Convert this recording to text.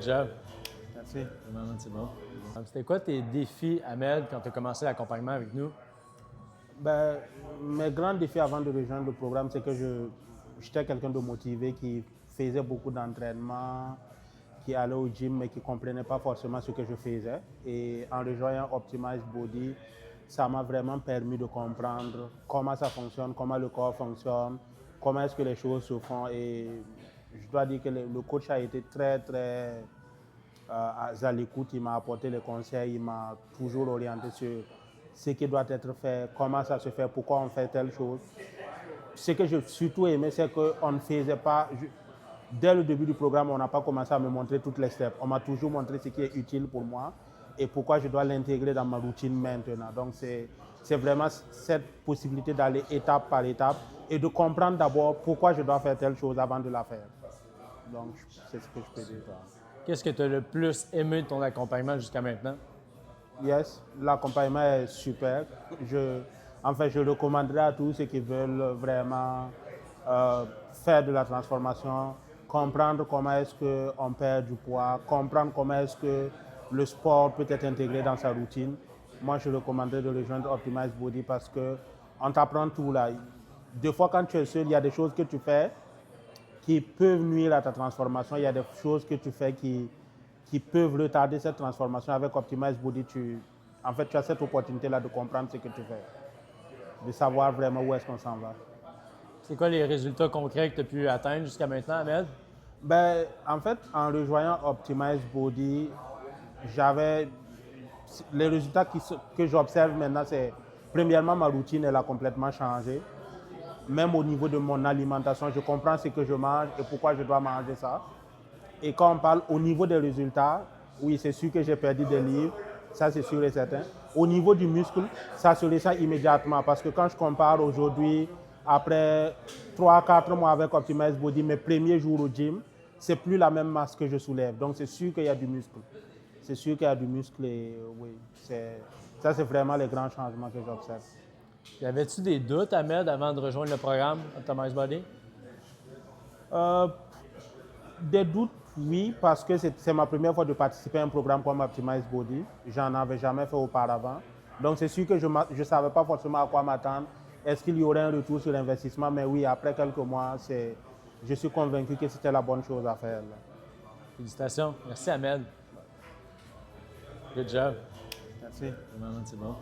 Job. Merci. Vraiment, c'est bon. C'était quoi tes défis, Ahmed, quand tu as commencé l'accompagnement avec nous? Ben, mes grands défis avant de rejoindre le programme, c'est que j'étais quelqu'un de motivé qui faisait beaucoup d'entraînement, qui allait au gym, mais qui ne comprenait pas forcément ce que je faisais. Et en rejoignant Optimize Body, ça m'a vraiment permis de comprendre comment ça fonctionne, comment le corps fonctionne, comment est-ce que les choses se font. Et je dois dire que le coach a été très à l'écoute. Il m'a apporté les conseils, il m'a toujours orienté sur ce qui doit être fait, comment ça se fait, pourquoi on fait telle chose. Ce que j'ai surtout aimé, c'est qu'on ne faisait pas... Dès le début du programme, on n'a pas commencé à me montrer toutes les steps. On m'a toujours montré ce qui est utile pour moi et pourquoi je dois l'intégrer dans ma routine maintenant. Donc, c'est vraiment cette possibilité d'aller étape par étape et de comprendre d'abord pourquoi je dois faire telle chose avant de la faire. Donc, c'est ce que je peux dire. Qu'est-ce que tu as le plus aimé de ton accompagnement jusqu'à maintenant? Yes, l'accompagnement est super. En fait, je recommanderais à tous ceux qui veulent vraiment faire de la transformation, comprendre comment est-ce qu'on perd du poids, comprendre comment est-ce que le sport peut être intégré dans sa routine. Moi, je recommanderais de rejoindre Optimize Body parce qu'on t'apprend tout là. Des fois, quand tu es seul, il y a des choses que tu fais qui peuvent nuire à ta transformation. Il y a des choses que tu fais qui peuvent retarder cette transformation. Avec Optimize Body, en fait, tu as cette opportunité-là de comprendre ce que tu fais, de savoir vraiment où est-ce qu'on s'en va. C'est quoi les résultats concrets que tu as pu atteindre jusqu'à maintenant, Ahmed? Ben, en fait, en rejoignant Optimize Body, j'avais les résultats que j'observe maintenant, c'est premièrement ma routine, elle a complètement changé. Même au niveau de mon alimentation, je comprends ce que je mange et pourquoi je dois manger ça. Et quand on parle au niveau des résultats, oui, c'est sûr que j'ai perdu des livres, ça c'est sûr et certain. Au niveau du muscle, ça se ressent immédiatement parce que quand je compare aujourd'hui, après 3 4 mois avec Optimize Body, mes premiers jours au gym, c'est plus la même masse que je soulève. Donc c'est sûr qu'il y a du muscle. C'est sûr qu'il y a du muscle et oui, ça c'est vraiment les grands changements que j'observe. Y avait-tu des doutes, Ahmed, avant de rejoindre le programme Optimize Body? Des doutes, oui, parce que c'est ma première fois de participer à un programme comme Optimize Body. J'en avais jamais fait auparavant. Donc c'est sûr que je ne savais pas forcément à quoi m'attendre. Est-ce qu'il y aurait un retour sur l'investissement? Mais oui, après quelques mois, je suis convaincu que c'était la bonne chose à faire. Là. Félicitations. Merci, Ahmed. Good job. Merci. Vraiment, c'est bon.